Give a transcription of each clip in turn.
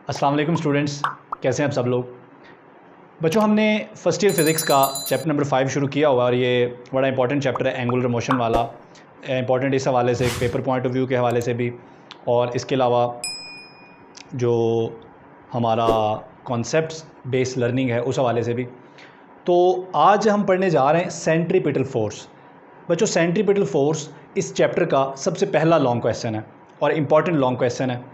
अस्सलाम वालेकुम स्टूडेंट्स, कैसे हैं आप सब लोग। बच्चों, हमने फ़र्स्ट ईयर फ़िज़िक्स का चैप्टर नंबर 5 शुरू किया हुआ और ये बड़ा इंपॉर्टेंट चैप्टर है एंगुलर मोशन वाला। इंपॉर्टेंट इस हवाले से, पेपर पॉइंट ऑफ व्यू के हवाले से भी, और इसके अलावा जो हमारा कॉन्सेप्ट्स बेस्ड लर्निंग है उस हवाले से भी। तो आज हम पढ़ने जा रहे हैं सेंट्रीपिटल फोर्स। बच्चों, सेंट्रीपिटल फोर्स इस चैप्टर का सबसे पहला लॉन्ग क्वेश्चन है और इम्पॉर्टेंट लॉन्ग क्वेश्चन है।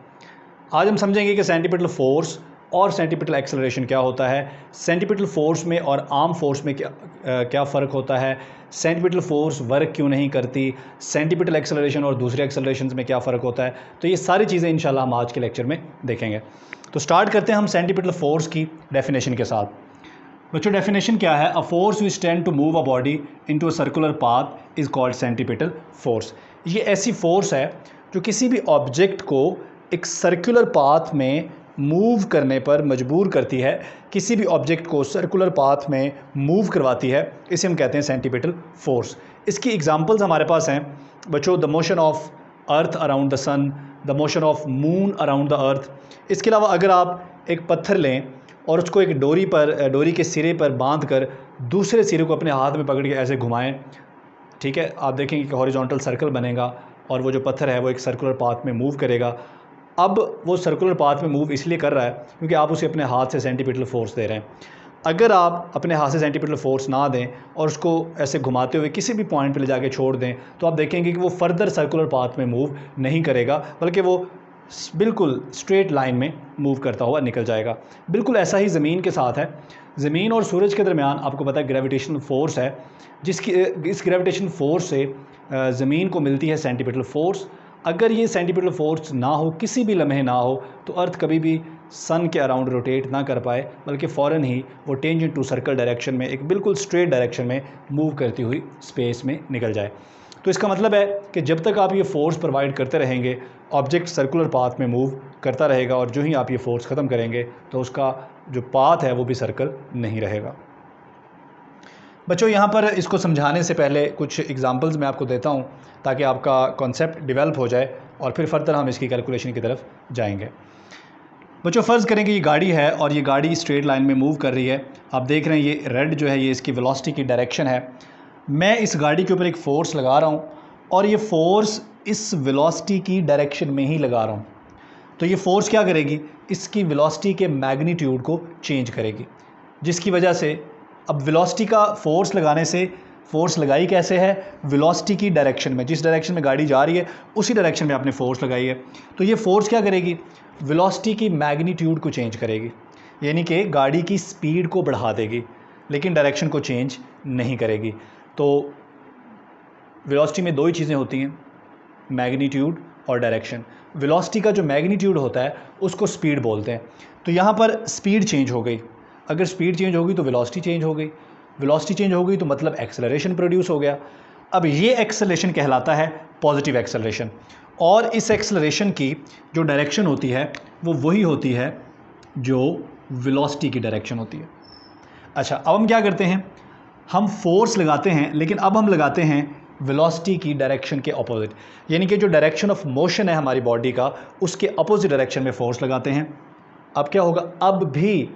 आज हम समझेंगे कि सेंट्रीपिटल फोर्स और सेंट्रीपिटल एक्सेलरेशन क्या होता है, सेंट्रीपिटल फोर्स में और आर्म फोर्स में क्या फ़र्क होता है, सेंट्रीपिटल फोर्स वर्क क्यों नहीं करती, सेंट्रीपिटल एक्सेलरेशन और दूसरे एक्सेलरेशन में क्या फ़र्क होता है। तो ये सारी चीज़ें इंशाल्लाह हम आज के लेक्चर में देखेंगे। तो स्टार्ट करते हैं हम सेंट्रीपिटल फोर्स की डेफिनेशन के साथ। बच्चों, डेफिनेशन क्या है? A force which tend to move a body into a circular path is called centripetal force. ये ऐसी फोर्स है जो किसी भी ऑब्जेक्ट को एक सर्कुलर पाथ में मूव करने पर मजबूर करती है, किसी भी ऑब्जेक्ट को सर्कुलर पाथ में मूव करवाती है, इसे हम कहते हैं सेंट्रीपिटल फोर्स। इसकी एग्जांपल्स हमारे पास हैं बच्चों, the motion of earth around the sun, the motion of moon around the earth. इसके अलावा अगर आप एक पत्थर लें और उसको एक डोरी के सिरे पर बांध कर दूसरे सिरे को अपने हाथ में पकड़ के ऐसे घुमाएं, ठीक है, आप देखेंगे कि हॉरिजॉन्टल सर्कल बनेगा और वो जो पत्थर है वो एक सर्कुलर पाथ में मूव करेगा। अब वो सर्कुलर पाथ में मूव इसलिए कर रहा है क्योंकि आप उसे अपने हाथ से सेंट्रीपिटल फोर्स दे रहे हैं। अगर आप अपने हाथ से सेंट्रीपिटल फोर्स ना दें और उसको ऐसे घुमाते हुए किसी भी पॉइंट पे ले जाके छोड़ दें, तो आप देखेंगे कि वो फर्दर सर्कुलर पाथ में मूव नहीं करेगा, बल्कि वो बिल्कुल स्ट्रेट लाइन में मूव करता हुआ निकल जाएगा। बिल्कुल ऐसा ही ज़मीन के साथ है। ज़मीन और सूरज के दरमियान आपको पता है ग्रेविटेशनल फोर्स है, जिसकी इस ग्रेविटेशनल फोर्स से ज़मीन को मिलती है सेंट्रीपिटल फोर्स। अगर ये सेंट्रीपिटल फोर्स ना हो, किसी भी लम्हे ना हो, तो अर्थ कभी भी सन के अराउंड रोटेट ना कर पाए, बल्कि फ़ौरन ही वो टेंजेंट टू सर्कल डायरेक्शन में, एक बिल्कुल स्ट्रेट डायरेक्शन में मूव करती हुई स्पेस में निकल जाए। तो इसका मतलब है कि जब तक आप ये फोर्स प्रोवाइड करते रहेंगे, ऑब्जेक्ट सर्कुलर पाथ में मूव करता रहेगा, और जो ही आप ये फोर्स ख़त्म करेंगे तो उसका जो पाथ है वो भी सर्कल नहीं रहेगा। बच्चों, यहाँ पर इसको समझाने से पहले कुछ एग्जांपल्स मैं आपको देता हूँ ताकि आपका कॉन्सेप्ट डेवलप हो जाए और फिर फर्दर हम इसकी कैलकुलेशन की तरफ जाएंगे। बच्चों, फ़र्ज़ करें कि ये गाड़ी है और ये गाड़ी स्ट्रेट लाइन में मूव कर रही है। आप देख रहे हैं ये रेड जो है ये इसकी वेलोसिटी की डायरेक्शन है। मैं इस गाड़ी के ऊपर एक फ़ोर्स लगा रहा हूँ और ये फ़ोर्स इस वेलोसिटी की डायरेक्शन में ही लगा रहा हूँ। तो ये फ़ोर्स क्या करेगी? इसकी वेलोसिटी के मैग्नीट्यूड को चेंज करेगी, जिसकी वजह से अब वेलोसिटी का फोर्स लगाने से, फोर्स लगाई कैसे है? वेलोसिटी की डायरेक्शन में, जिस डायरेक्शन में गाड़ी जा रही है उसी डायरेक्शन में आपने फोर्स लगाई है। तो ये फोर्स क्या करेगी? वेलोसिटी की मैग्नीट्यूड को चेंज करेगी, यानी कि गाड़ी की स्पीड को बढ़ा देगी, लेकिन डायरेक्शन को चेंज नहीं करेगी। तो वेलोसिटी में दो ही चीज़ें होती हैं, मैग्नीट्यूड और डायरेक्शन। वेलोसिटी का जो मैग्नीट्यूड होता है उसको स्पीड बोलते हैं। तो यहाँ पर स्पीड चेंज हो गई। अगर स्पीड चेंज होगी तो वेलोसिटी चेंज हो गई, वेलोसिटी चेंज हो गई तो मतलब एक्सेलरेशन प्रोड्यूस हो गया। अब ये एक्सेलरेशन कहलाता है पॉजिटिव एक्सेलरेशन, और इस एक्सेलरेशन की जो डायरेक्शन होती है वो वही होती है जो वेलोसिटी की डायरेक्शन होती है। अच्छा, अब हम क्या करते हैं? हम फोर्स लगाते हैं, लेकिन अब हम लगाते हैं वेलोसिटी की डायरेक्शन के अपोजिट, यानी कि जो डायरेक्शन ऑफ मोशन है हमारी बॉडी का उसके अपोजिट डायरेक्शन में फोर्स लगाते हैं। अब क्या होगा? अब भी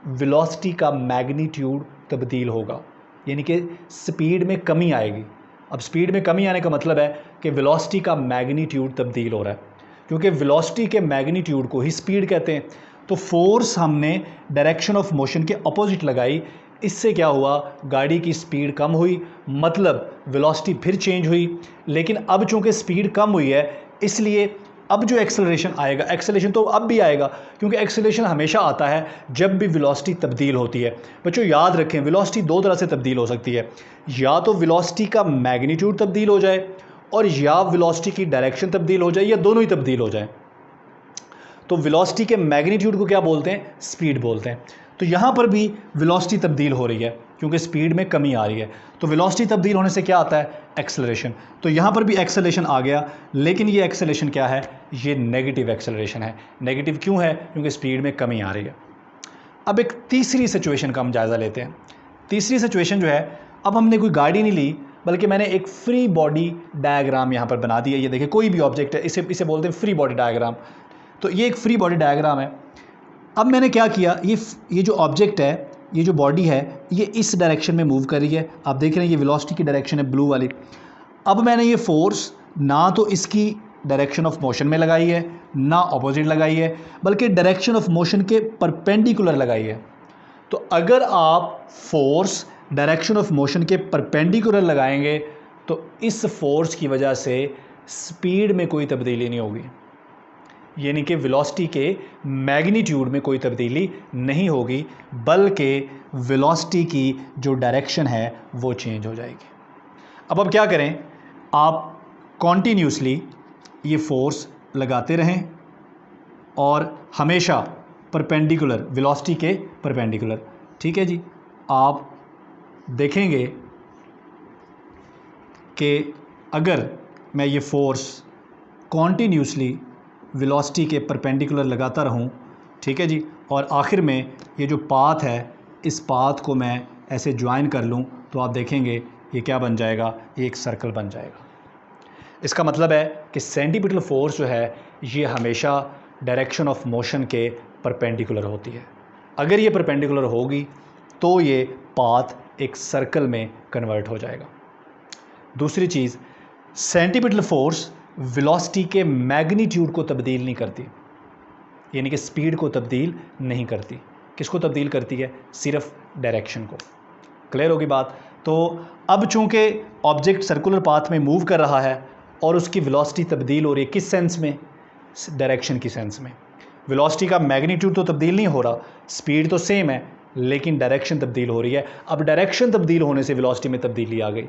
वेलोसिटी का मैग्नीट्यूड तब्दील होगा, यानी कि स्पीड में कमी आएगी। अब स्पीड में कमी आने का मतलब है कि वेलोसिटी का मैग्नीट्यूड तब्दील हो रहा है, क्योंकि वेलोसिटी के मैग्नीट्यूड को ही स्पीड कहते हैं। तो फोर्स हमने डायरेक्शन ऑफ मोशन के अपोजिट लगाई, इससे क्या हुआ? गाड़ी की स्पीड कम हुई, मतलब वेलोसिटी फिर चेंज हुई। लेकिन अब चूंकि स्पीड कम हुई है, इसलिए अब जो एक्सेलरेशन आएगा, एक्सेलरेशन तो अब भी आएगा, क्योंकि एक्सेलरेशन हमेशा आता है जब भी वेलोसिटी तब्दील होती है। बच्चों, याद रखें वेलोसिटी दो तरह से तब्दील हो सकती है, या तो वेलोसिटी का मैग्नीट्यूड तब्दील हो जाए और या वेलोसिटी की डायरेक्शन तब्दील हो जाए, या दोनों ही तब्दील हो जाए। तो वेलोसिटी के मैग्नीट्यूड को क्या बोलते हैं? स्पीड बोलते हैं। तो यहाँ पर भी वेलोसिटी तब्दील हो रही है क्योंकि स्पीड में कमी आ रही है। तो वेलोसिटी तब्दील होने से क्या आता है? एक्सेलरेशन। तो यहाँ पर भी एक्सेलरेशन आ गया, लेकिन ये एक्सेलरेशन क्या है? ये नेगेटिव एक्सेलरेशन है। नेगेटिव क्यों है? क्योंकि स्पीड में कमी आ रही है। अब एक तीसरी सिचुएशन का हम जायज़ा लेते हैं। तीसरी सिचुएशन जो है, अब हमने कोई गाड़ी नहीं ली, बल्कि मैंने एक फ्री बॉडी डायग्राम यहाँ पर बना दी है। ये देखिए, कोई भी ऑब्जेक्ट है, इसे बोलते हैं फ्री बॉडी डायग्राम। तो ये एक फ्री बॉडी डायग्राम है। अब मैंने क्या किया, ये जो ऑब्जेक्ट है, ये जो बॉडी है, ये इस डायरेक्शन में मूव कर रही है। आप देख रहे हैं ये वेलोसिटी की डायरेक्शन है ब्लू वाली। अब मैंने ये फोर्स ना तो इसकी डायरेक्शन ऑफ मोशन में लगाई है, ना ऑपोजिट लगाई है, बल्कि डायरेक्शन ऑफ मोशन के परपेंडिकुलर लगाई है। तो अगर आप फोर्स डायरेक्शन ऑफ मोशन के परपेंडिकुलर लगाएंगे तो इस फोर्स की वजह से स्पीड में कोई तब्दीली नहीं होगी, यानी कि वेलोसिटी के मैग्नीट्यूड में कोई तब्दीली नहीं होगी, बल्कि वेलोसिटी की जो डायरेक्शन है वो चेंज हो जाएगी। अब क्या करें, आप कॉन्टीन्यूसली ये फोर्स लगाते रहें और हमेशा परपेंडिकुलर, वेलोसिटी के परपेंडिकुलर। ठीक है जी, आप देखेंगे कि अगर मैं ये फोर्स कॉन्टीन्यूसली वेलोसिटी के परपेंडिकुलर लगाता रहूं, ठीक है जी, और आखिर में ये जो पाथ है, इस पाथ को मैं ऐसे ज्वाइन कर लूं, तो आप देखेंगे ये क्या बन जाएगा, ये एक सर्कल बन जाएगा। इसका मतलब है कि सेंटीपिटल फोर्स जो है ये हमेशा डायरेक्शन ऑफ मोशन के परपेंडिकुलर होती है। अगर ये परपेंडिकुलर होगी तो ये पाथ एक सर्कल में कन्वर्ट हो जाएगा। दूसरी चीज़, सेंटीपिटल फोर्स वेलोसिटी के मैग्नीट्यूड को तब्दील नहीं करती, यानी कि स्पीड को तब्दील नहीं करती। किसको तब्दील करती है? सिर्फ डायरेक्शन को। क्लियर होगी बात? तो अब चूंकि ऑब्जेक्ट सर्कुलर पाथ में मूव कर रहा है और उसकी वेलोसिटी तब्दील हो रही है, किस सेंस में? डायरेक्शन की सेंस में। वेलोसिटी का मैग्नीट्यूड तो तब्दील नहीं हो रहा, स्पीड तो सेम है, लेकिन डायरेक्शन तब्दील हो रही है। अब डायरेक्शन तब्दील होने से वेलोसिटी में तब्दीली आ गई।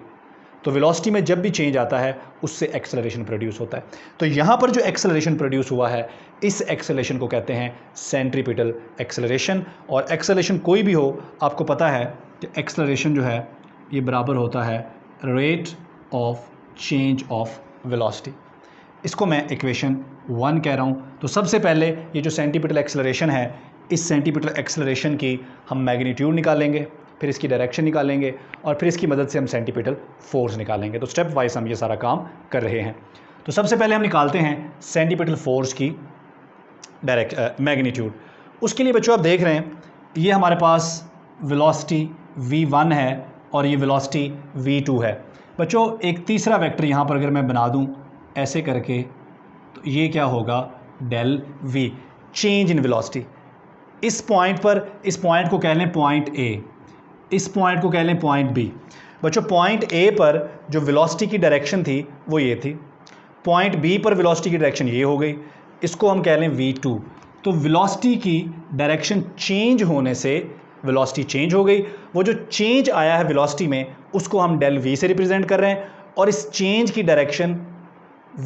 तो वेलोसिटी में जब भी चेंज आता है उससे एक्सेलरेशन प्रोड्यूस होता है। तो यहाँ पर जो एक्सेलरेशन प्रोड्यूस हुआ है, इस एक्सेलरेशन को कहते हैं सेंट्रीपिटल एक्सेलरेशन। और एक्सेलरेशन कोई भी हो, आपको पता है कि एक्सेलरेशन जो है ये बराबर होता है rate of change of velocity. इसको मैं इक्वेशन 1 कह रहा हूँ। तो सबसे पहले ये जो सेंटीपिटल एक्सेलरेशन है, इस सेंटीपिटल एक्सेलरेशन की हम मैग्नीट्यूड निकालेंगे, फिर इसकी डायरेक्शन निकालेंगे और फिर इसकी मदद से हम सेंटीपिटल फोर्स निकालेंगे। तो स्टेप वाइज हम ये सारा काम कर रहे हैं। तो सबसे पहले हम निकालते हैं सेंटीपिटल फोर्स की मैग्नीट्यूड। उसके लिए बच्चों आप देख रहे हैं ये हमारे पास वेलोसिटी v1 है और ये वेलोसिटी v2 है। बच्चों एक तीसरा वेक्टर यहाँ पर अगर मैं बना दूँ ऐसे करके, तो ये क्या होगा? Del v, change in velocity. इस पॉइंट पर, इस पॉइंट को कह लें पॉइंट A, इस पॉइंट को कह लें पॉइंट B। बच्चों पॉइंट A पर जो वेलोसिटी की डायरेक्शन थी वो ये थी, पॉइंट B पर वेलोसिटी की डायरेक्शन ये हो गई, इसको हम कह लें v2। तो वेलोसिटी की डायरेक्शन चेंज होने से वेलोसिटी चेंज हो गई। वो जो चेंज आया है वेलोसिटी में उसको हम डेल v से रिप्रेजेंट कर रहे हैं, और इस चेंज की डायरेक्शन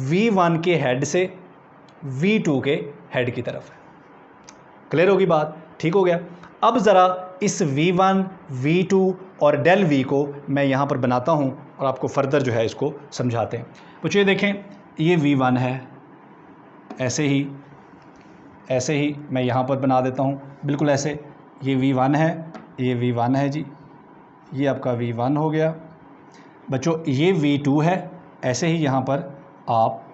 v1 के हेड से v2 के हेड की तरफ है। क्लियर होगी बात? ठीक हो गया। अब ज़रा इस v1, v2 और डेल v को मैं यहाँ पर बनाता हूँ और आपको फर्दर जो है इसको समझाते हैं। बच्चों ये देखें, ये v1 है, ऐसे ही मैं यहाँ पर बना देता हूँ, बिल्कुल ऐसे। ये v1 है, ये v1 है जी, ये आपका v1 हो गया। बच्चों ये v2 है, ऐसे ही यहाँ पर आप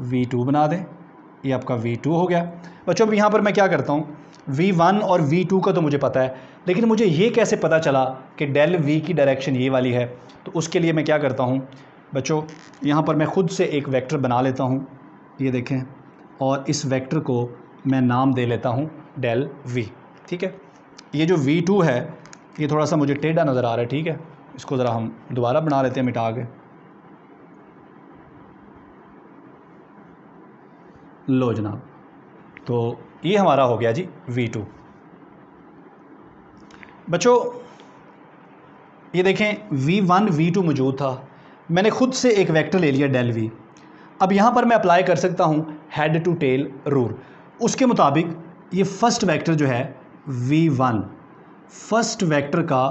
v2 बना दें, ये आपका v2 हो गया। बच्चों अब यहाँ पर मैं क्या करता हूँ, v1 और v2 का तो मुझे पता है, लेकिन मुझे ये कैसे पता चला कि डेल v की डायरेक्शन ये वाली है? तो उसके लिए मैं क्या करता हूँ बच्चों, यहाँ पर मैं खुद से एक वेक्टर बना लेता हूँ, ये देखें, और इस वेक्टर को मैं नाम दे लेता हूँ डेल v। ठीक है, ये जो v2 है ये थोड़ा सा मुझे टेढ़ा नज़र आ रहा है, ठीक है, इसको ज़रा हम दोबारा बना लेते हैं मिटा के। लो जनाब, तो ये हमारा हो गया जी v2। बच्चों ये देखें v1 v2 मौजूद था, मैंने खुद से एक वेक्टर ले लिया डेल v। अब यहाँ पर मैं अप्लाई कर सकता हूँ हेड टू टेल रूल। उसके मुताबिक ये फर्स्ट वेक्टर जो है v1, फर्स्ट वेक्टर का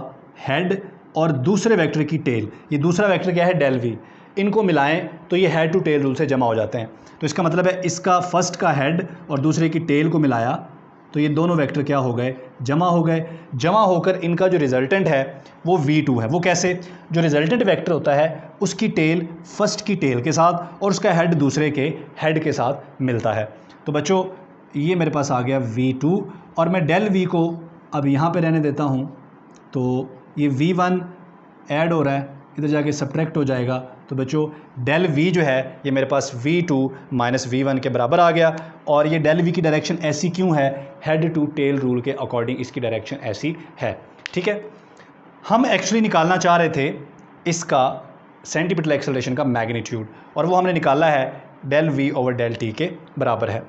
हेड और दूसरे वेक्टर की टेल, ये दूसरा वेक्टर क्या है? डेल v, इनको मिलाएं तो ये हेड टू टेल रूल से जमा हो जाते हैं। तो इसका मतलब है इसका फर्स्ट का हेड और दूसरे की टेल को मिलाया तो ये दोनों वेक्टर क्या हो गए? जमा हो गए। जमा होकर इनका जो रिजल्टेंट है वो v2 है। वो कैसे? जो रिजल्टेंट वेक्टर होता है उसकी टेल फर्स्ट की टेल के साथ और उसका हेड दूसरे के हेड के साथ मिलता है। तो बच्चों ये मेरे पास आ गया v2 और मैं डेल वी को अब यहाँ पे रहने देता हूँ, तो ये v1 ऐड हो रहा है, इधर जाके सब्ट्रैक्ट हो जाएगा। तो बच्चों डेल v जो है ये मेरे पास v2 माइनस v1 के बराबर आ गया। और ये डेल v की डायरेक्शन ऐसी क्यों है? हेड टू टेल रूल के अकॉर्डिंग इसकी डायरेक्शन ऐसी है। ठीक है, हम एक्चुअली निकालना चाह रहे थे इसका सेंटीपिटल एक्सेलरेशन का मैग्नीट्यूड, और वो हमने निकाला है del v over del t के बराबर है।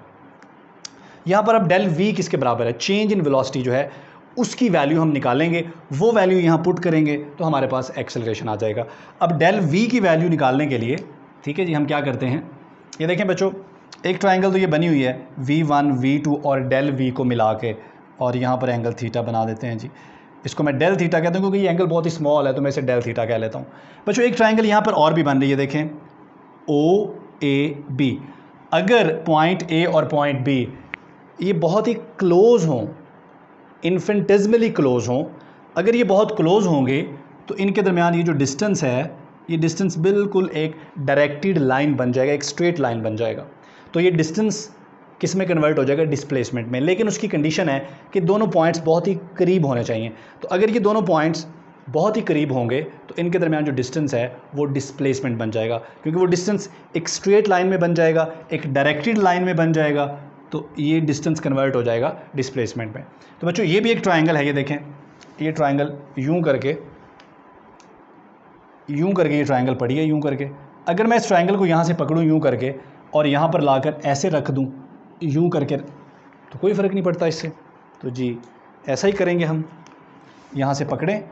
यहाँ पर अब डेल v किसके बराबर है? चेंज इन वेलोसिटी जो है उसकी वैल्यू हम निकालेंगे, वो वैल्यू यहाँ पुट करेंगे तो हमारे पास एक्सेलरेशन आ जाएगा। अब डेल v की वैल्यू निकालने के लिए, ठीक है जी, हम क्या करते हैं, ये देखें बच्चों, एक ट्रायंगल तो ये बनी हुई है v1 v2 और डेल v को मिला के, और यहाँ पर एंगल थीटा बना देते हैं जी। इसको मैं डेल थीटा कहता हूँ क्योंकि ये एंगल बहुत ही स्मॉल है, तो मैं इसे डेल थीटा कह लेता हूँ। बच्चों एक ट्रायंगल यहाँ पर और भी बन रही है, देखें OAB। अगर पॉइंट A और पॉइंट B ये बहुत ही क्लोज हों, इन्फिनिटेसिमली क्लोज हों, अगर ये बहुत क्लोज होंगे तो इनके दरमियान ये जो डिस्टेंस है, ये डिस्टेंस बिल्कुल एक डायरेक्टेड लाइन बन जाएगा, एक स्ट्रेट लाइन बन जाएगा। तो ये डिस्टेंस किस में कन्वर्ट हो जाएगा? डिस्प्लेसमेंट में। लेकिन उसकी कंडीशन है कि दोनों पॉइंट्स बहुत ही करीब होने चाहिए। तो अगर ये दोनों पॉइंट्स बहुत ही करीब होंगे तो इनके दरमियान जो डिस्टेंस है वो डिस्प्लेसमेंट बन जाएगा, क्योंकि वो डिस्टेंस एक स्ट्रेट लाइन में बन जाएगा, एक डायरेक्टेड लाइन में बन जाएगा, तो ये डिस्टेंस कन्वर्ट हो जाएगा डिस्प्लेसमेंट में। तो बच्चों ये भी एक ट्रायंगल है, ये देखें, ये ट्रायंगल यूं करके ये ट्रायंगल पड़ी है यूं करके। अगर मैं इस ट्रायंगल को यहाँ से पकड़ूँ यूं करके और यहाँ पर लाकर ऐसे रख दूँ यूं करके, तो कोई फ़र्क नहीं पड़ता इससे। तो जी ऐसा ही करेंगे हम, यहाँ से पकड़ें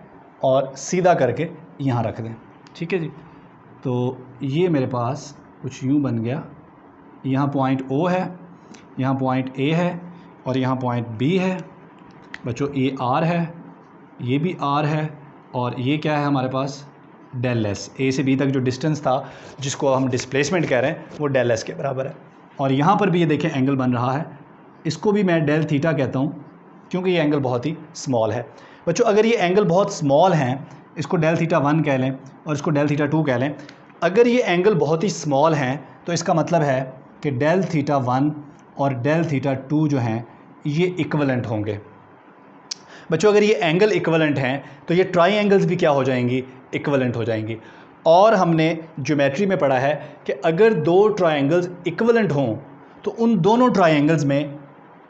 और सीधा करके यहाँ रख दें। ठीक है जी, तो ये मेरे पास कुछ यूं बन गया। यहाँ पॉइंट O है, यहाँ पॉइंट A है और यहाँ पॉइंट B है। बच्चों ये R है, ये भी R है, और ये क्या है हमारे पास? Del S। A से B तक जो डिस्टेंस था जिसको हम डिस्प्लेसमेंट कह रहे हैं वो डेल S के बराबर है। और यहाँ पर भी ये देखें एंगल बन रहा है, इसको भी मैं डेल थीटा कहता हूँ क्योंकि ये एंगल बहुत ही स्मॉल है। बच्चों अगर ये एंगल बहुत स्मॉल हैं, इसको डेल थीटा 1 कह लें और इसको डेल थीटा 2 कह लें। अगर ये एंगल बहुत ही स्मॉल हैं तो इसका मतलब है कि डेल थीटा 1 और डेल थीटा 2 जो हैं ये इक्वलेंट होंगे। बच्चों अगर ये एंगल इक्वलेंट हैं तो ये ट्राई एंगल्स भी क्या हो जाएंगी? इक्वलेंट हो जाएंगी। और हमने ज्योमेट्री में पढ़ा है कि अगर दो ट्रायंगल्स इक्वलेंट हों तो उन दोनों ट्रायंगल्स में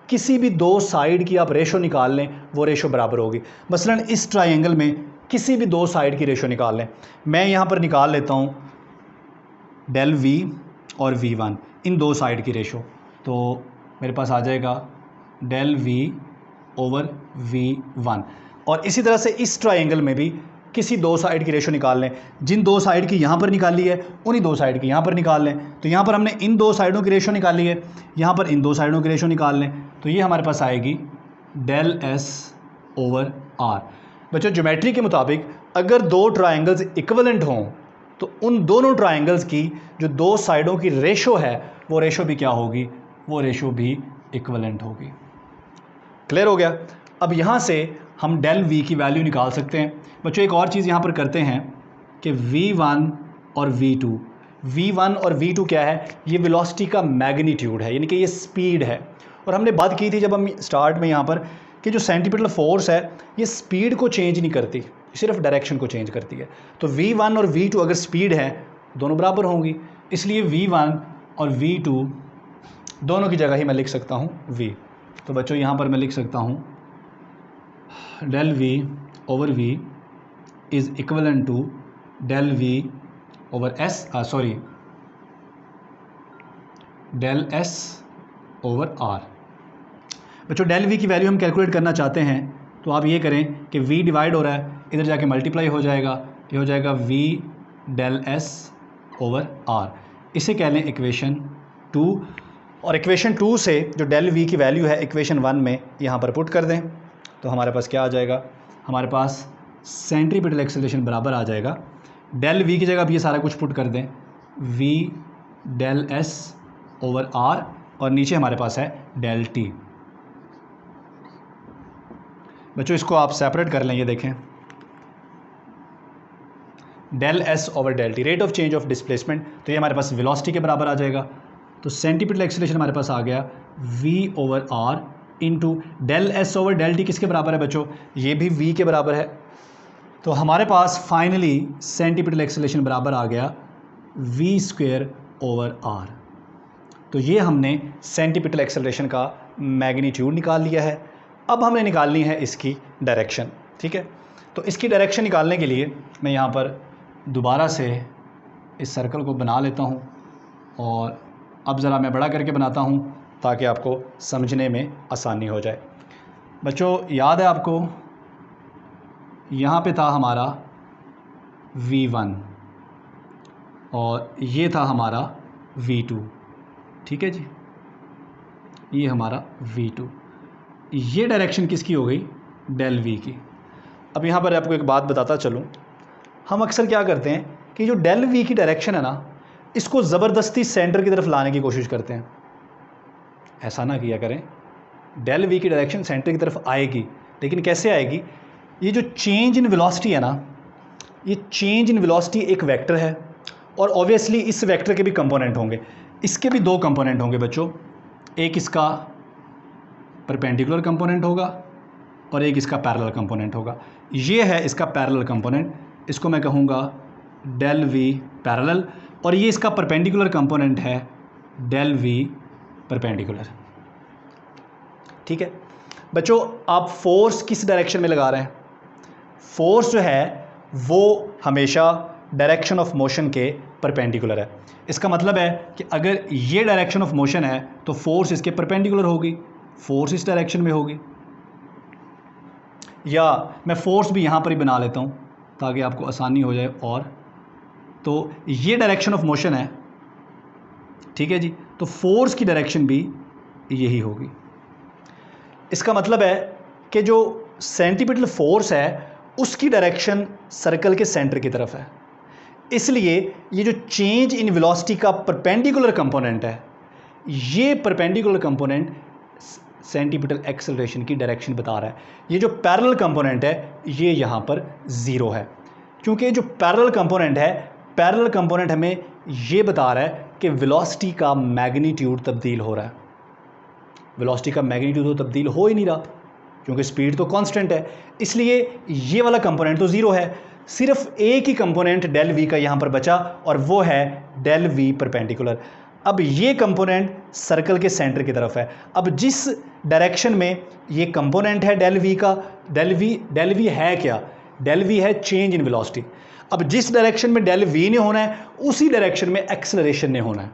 किसी भी दो साइड की आप रेशो निकाल लें, वो रेशो बराबर होगी। मसलन इस ट्रायंगल में किसी भी दो साइड की रेशो निकाल लें। मैं यहाँ पर निकाल लेता हूँ डेल V और V1, इन दो साइड की रेशो, तो मेरे पास आ जाएगा डेल V ओवर V1। और इसी तरह से इस ट्रायंगल में भी किसी दो साइड की रेशो निकाल लें। जिन दो साइड की यहाँ पर निकाली है उन्हीं दो साइड की यहाँ पर निकाल लें। तो यहाँ पर हमने इन दो साइडों की रेशो निकाली है, यहाँ पर इन दो साइडों की रेशो निकाल लें, तो ये हमारे पास आएगी डेल S ओवर R। बच्चों ज्योमेट्री के मुताबिक अगर दो ट्रायंगल्स इक्वलेंट हों तो उन दोनों ट्रायंगल्स की जो दो साइडों की रेशो है वो रेशो भी क्या होगी? वो रेशो भी इक्वलेंट होगी। क्लियर हो गया? अब यहाँ से हम डेल V की वैल्यू निकाल सकते हैं। बच्चों एक और चीज़ यहाँ पर करते हैं कि V1 और V2 क्या है? ये वेलोसिटी का मैग्नीट्यूड है, यानी कि ये स्पीड है। और हमने बात की थी जब हम स्टार्ट में यहाँ पर कि जो सेंटीपिटल फोर्स है ये स्पीड को चेंज नहीं करती, सिर्फ डायरेक्शन को चेंज करती है। तो V1 और V2 अगर स्पीड है दोनों बराबर होंगी, इसलिए V1 और V2 दोनों की जगह ही मैं लिख सकता हूँ V। तो बच्चों यहाँ पर मैं लिख सकता हूँ del V over V is equivalent to del V over del S over R। बच्चों डेल V की वैल्यू हम कैलकुलेट करना चाहते हैं तो आप ये करें कि V डिवाइड हो रहा है, इधर जाके मल्टीप्लाई हो जाएगा, ये हो जाएगा V del S over R। इसे कह लें इक्वेशन 2, और इक्वेशन 2 से जो डेल V की वैल्यू है इक्वेशन 1 में यहाँ पर पुट कर दें तो हमारे पास क्या आ जाएगा? हमारे पास सेंट्रीपिटल एक्सेलरेशन बराबर आ जाएगा, डेल V की जगह आप ये सारा कुछ पुट कर दें V del S over R, और नीचे हमारे पास है डेल T। बच्चों इसको आप सेपरेट कर लें, ये देखें del S over del T, rate of change of displacement, तो ये हमारे पास वेलोसिटी के बराबर आ जाएगा। तो सेंटीपिटल एक्सेलरेशन हमारे पास आ गया V over R into del S over del T किसके बराबर है बच्चों? ये भी v के बराबर है। तो हमारे पास फाइनली सेंटीपिटल एक्सेलरेशन बराबर आ गया v स्क्वायर ओवर r। तो ये हमने सेंटीपिटल एक्सेलरेशन का मैग्नीट्यूड निकाल लिया है। अब हमें निकालनी है इसकी डायरेक्शन, ठीक है। तो इसकी डायरेक्शन निकालने के लिए मैं यहाँ पर दोबारा से इस सर्कल को बना लेता हूँ और अब ज़रा मैं बड़ा करके बनाता हूँ ताकि आपको समझने में आसानी हो जाए। बच्चों याद है आपको, यहाँ पे था हमारा v1 और ये था हमारा v2, ठीक है जी, ये हमारा v2। ये डायरेक्शन किसकी हो गई? डेल v की। अब यहाँ पर आपको एक बात बताता चलूँ, हम अक्सर क्या करते हैं कि जो डेल v की डायरेक्शन है ना, इसको ज़बरदस्ती सेंटर की तरफ लाने की कोशिश करते हैं। ऐसा ना किया करें, डेल v की डायरेक्शन सेंटर की तरफ आएगी, लेकिन कैसे आएगी? ये जो चेंज इन वेलोसिटी है ना, ये चेंज इन वेलोसिटी एक वेक्टर है और ऑब्वियसली इस वेक्टर के भी कंपोनेंट होंगे। इसके भी दो कंपोनेंट होंगे बच्चों, एक इसका परपेंडिकुलर कंपोनेंट होगा और एक इसका पैरेलल कंपोनेंट होगा। ये है इसका पैरेलल कंपोनेंट, इसको मैं कहूँगा डेल वी पैरेलल, और ये इसका परपेंडिकुलर कंपोनेंट है डेल वी परपेंडिकुलर, ठीक है। बच्चों आप फोर्स किस डायरेक्शन में लगा रहे हैं? फोर्स जो है वो हमेशा डायरेक्शन ऑफ मोशन के परपेंडिकुलर है। इसका मतलब है कि अगर ये डायरेक्शन ऑफ मोशन है तो फोर्स इसके परपेंडिकुलर होगी, फोर्स इस डायरेक्शन में होगी। या मैं फोर्स भी यहाँ पर ही बना लेता हूँ ताकि आपको आसानी हो जाए। और तो ये डायरेक्शन ऑफ मोशन है, ठीक है जी, तो फोर्स की डायरेक्शन भी यही होगी। इसका मतलब है कि जो सेंटीपिटल फोर्स है उसकी डायरेक्शन सर्कल के सेंटर की तरफ है, इसलिए ये जो चेंज इन वेलोसिटी का परपेंडिकुलर कंपोनेंट है, ये परपेंडिकुलर कंपोनेंट सेंटीपिटल एक्सेलरेशन की डायरेक्शन बता रहा है। ये जो पैरेलल कंपोनेंट है ये यहाँ पर ज़ीरो है, क्योंकि जो पैरेलल कंपोनेंट है, पैरेलल कंपोनेंट हमें ये बता रहा है कि वेलोसिटी का मैग्नीट्यूड तब्दील हो रहा है। वेलोसिटी का मैग्नीट्यूड तो तब्दील हो ही नहीं रहा क्योंकि स्पीड तो कांस्टेंट है, इसलिए ये वाला कंपोनेंट तो ज़ीरो है। सिर्फ एक ही कंपोनेंट डेल वी का यहाँ पर बचा और वो है डेल वी परपेंडिकुलर। अब ये कंपोनेंट सर्कल के सेंटर की तरफ है। अब जिस डायरेक्शन में ये कंपोनेंट है डेल वी का, डेल वी है क्या? डेल वी है चेंज इन वेलोसिटी। अब जिस डायरेक्शन में डेल वी ने होना है उसी डायरेक्शन में एक्सेलरेशन ने होना है,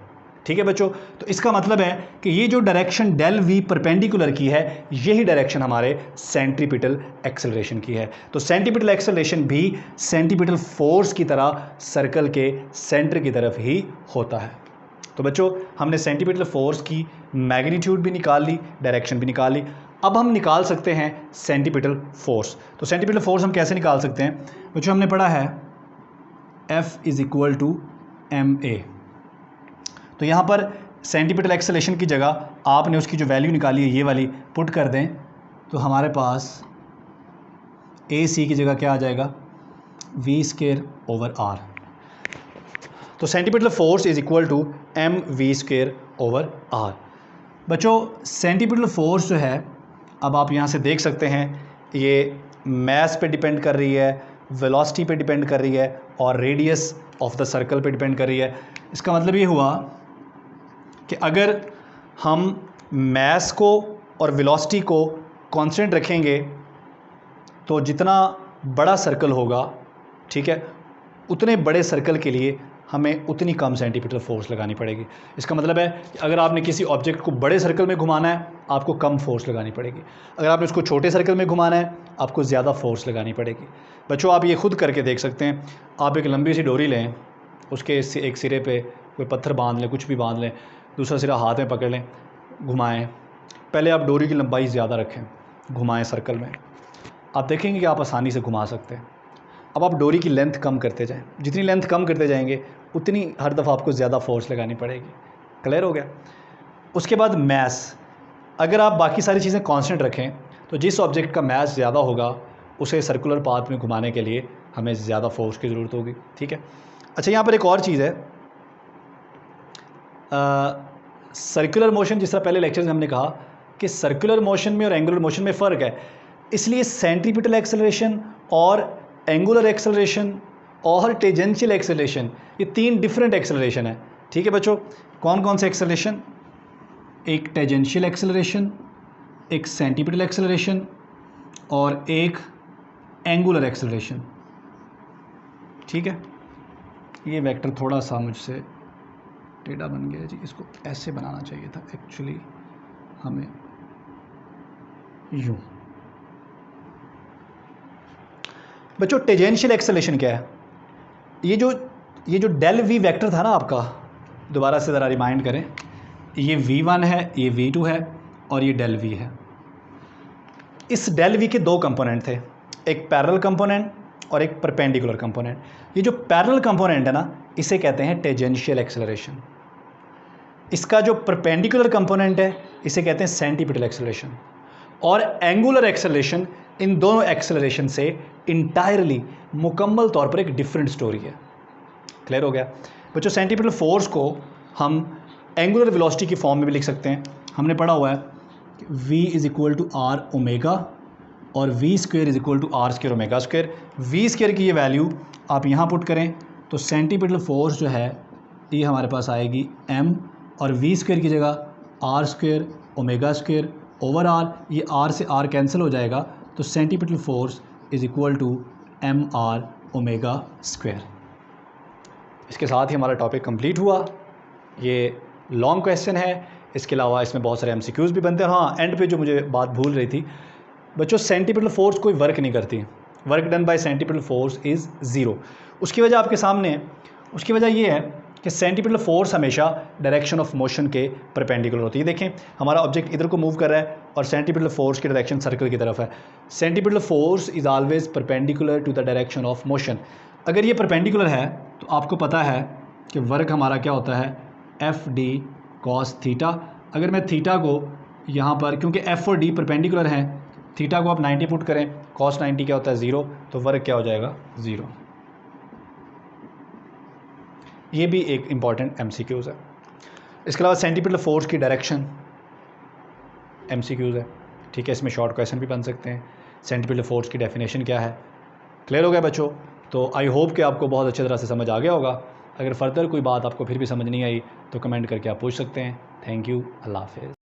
ठीक है बच्चों। तो इसका मतलब है कि ये जो डायरेक्शन डेल वी परपेंडिकुलर की है यही डायरेक्शन हमारे सेंट्रीपिटल एक्सेलरेशन की है। तो सेंट्रीपिटल एक्सेलरेशन भी सेंट्रीपिटल फोर्स की तरह सर्कल के सेंटर की तरफ ही होता है। तो बच्चों हमने सेंट्रीपिटल फोर्स की मैग्नीट्यूड भी निकाल ली, डायरेक्शन भी निकाल ली। अब हम निकाल सकते हैं सेंट्रीपिटल फोर्स। तो सेंट्रीपिटल फोर्स हम कैसे निकाल सकते हैं बच्चों? हमने पढ़ा है F = ma। तो यहाँ पर सेंटीपिटल एक्सेलरेशन की जगह आपने उसकी जो वैल्यू निकाली है ये वाली पुट कर दें, तो हमारे पास AC की जगह क्या आ जाएगा? v²/r। तो सेंटीपिटल फोर्स = mv²/r। बच्चों सेंटीपिटल फोर्स जो है, अब आप यहाँ से देख सकते हैं, ये मास पे डिपेंड कर रही है, वेलोसिटी पे डिपेंड कर रही है और रेडियस ऑफ द सर्कल पे डिपेंड कर रही है। इसका मतलब ये हुआ कि अगर हम मास को और वेलोसिटी को कांस्टेंट रखेंगे तो जितना बड़ा सर्कल होगा, ठीक है, उतने बड़े सर्कल के लिए हमें उतनी कम सेंटीपिटल फोर्स लगानी पड़ेगी। इसका मतलब है कि अगर आपने किसी ऑब्जेक्ट को बड़े सर्कल में घुमाना है आपको कम फोर्स लगानी पड़ेगी, अगर आपने उसको छोटे सर्कल में घुमाना है आपको ज़्यादा फोर्स लगानी पड़ेगी। बच्चों आप ये खुद करके देख सकते हैं। आप एक लंबी सी डोरी लें, उसके एक सिरे पे कोई पत्थर बांध लें, कुछ भी बांध लें, दूसरा सिरा हाथ में पकड़ लें, घुमाएं। पहले आप डोरी की लंबाई ज़्यादा रखें, घुमाएं सर्कल में, आप देखेंगे कि आप आसानी से घुमा सकते हैं। अब आप डोरी की लेंथ कम करते जाएं, जितनी लेंथ कम करते जाएंगे उतनी हर दफ़ा आपको ज़्यादा फोर्स लगानी पड़ेगी। क्लियर हो गया? उसके बाद मैस, अगर आप बाकी सारी चीज़ें कांस्टेंट रखें तो जिस ऑब्जेक्ट का मैस ज़्यादा होगा उसे सर्कुलर पाथ में घुमाने के लिए हमें ज़्यादा फोर्स की ज़रूरत होगी, ठीक है। अच्छा यहाँ पर एक और चीज़ है, सर्कुलर मोशन, जिस तरह पहले लेक्चर में हमने कहा कि सर्कुलर मोशन में और एंगुलर मोशन में फ़र्क है, इसलिए सेंट्रीपिटल एक्सेलरेशन और एंगुलर एक्सेलरेशन और टेंजेंशियल एक्सेलरेशन, ये 3 डिफरेंट एक्सेलरेशन है। ठीक है बच्चों, कौन कौन से एक्सेलरेशन? एक टेंजेंशियल एक्सेलरेशन, एक सेंट्रीपिटल एक्सेलरेशन और एक एंगुलर एक्सेलरेशन। ठीक है, ये वेक्टर थोड़ा सा मुझसे टेढ़ा बन गया जी, इसको ऐसे बनाना चाहिए था एक्चुअली हमें, यूं। बच्चों टेंजेंशियल एक्सेलरेशन क्या है? ये जो डेल वी वेक्टर था ना आपका, दोबारा से ज़रा रिमाइंड करें, ये v1 है, ये v2 है और ये डेल v है। इस डेल v के 2 कंपोनेंट थे, एक पैरेलल कंपोनेंट और एक परपेंडिकुलर कंपोनेंट। ये जो पैरेलल कंपोनेंट है ना, इसे कहते हैं टेंजेंशियल एक्सेलरेशन। इसका जो परपेंडिकुलर कंपोनेंट है इसे कहते हैं सेंट्रीपिटल एक्सेलरेशन। और एंगुलर एक्सेलरेशन इन दोनों एक्सेलरेशन से इंटायरली मुकम्मल तौर पर एक डिफरेंट स्टोरी है। क्लियर हो गया बच्चों? सेंट्रीपिटल फोर्स को हम एंगुलर वेलोसिटी की फॉर्म में भी लिख सकते हैं। हमने पढ़ा हुआ है कि v is equal to R omega और v square is equal to R square omega square. v square की ये वैल्यू आप यहाँ पुट करें तो सेंट्रीपिटल फोर्स जो है ये हमारे पास आएगी m, और v स्क्वेयर की जगह R square omega square over R, ये r से r कैंसिल हो जाएगा, तो centripetal force is equal to M R omega square. इसके साथ ही हमारा टॉपिक कंप्लीट हुआ। ये लॉन्ग क्वेश्चन है, इसके अलावा इसमें बहुत सारे MCQs भी बनते हैं। हाँ, एंड पे जो मुझे बात भूल रही थी बच्चों, सेंट्रीपिटल फोर्स कोई वर्क नहीं करती, work done by centripetal force is zero. उसकी वजह आपके सामने है। उसकी वजह ये है कि सेंट्रीपिटल फोर्स हमेशा डायरेक्शन ऑफ मोशन के परपेंडिकुलर होती है। देखें, हमारा ऑब्जेक्ट इधर को मूव कर रहा है और सेंट्रीपिटल फोर्स की डायरेक्शन सर्कल की तरफ है। Centripetal force is always perpendicular to the direction of motion. अगर ये परपेंडिकुलर है तो आपको पता है कि वर्क हमारा क्या होता है, एफ डी कॉस थीटा। अगर मैं थीटा को यहाँ पर, क्योंकि एफ और डी परपेंडिकुलर हैं, थीटा को आप 90 पुट करें, कॉस 90 क्या होता है 0, तो वर्क क्या हो जाएगा 0। ये भी एक इम्पॉर्टेंट MCQs है। इसके अलावा सेंट्रीपिटल फोर्स की डायरेक्शन MCQs है। ठीक है, इसमें शॉर्ट क्वेश्चन भी बन सकते हैं। सेंट्रीपिटल फोर्स की डेफिनेशन क्या है? क्लियर हो गया बच्चों? तो आई होप कि आपको बहुत अच्छी तरह से समझ आ गया होगा। अगर फर्दर कोई बात आपको फिर भी समझ नहीं आई तो कमेंट करके आप पूछ सकते हैं। थैंक यू, अल्लाह हाफ़िज़।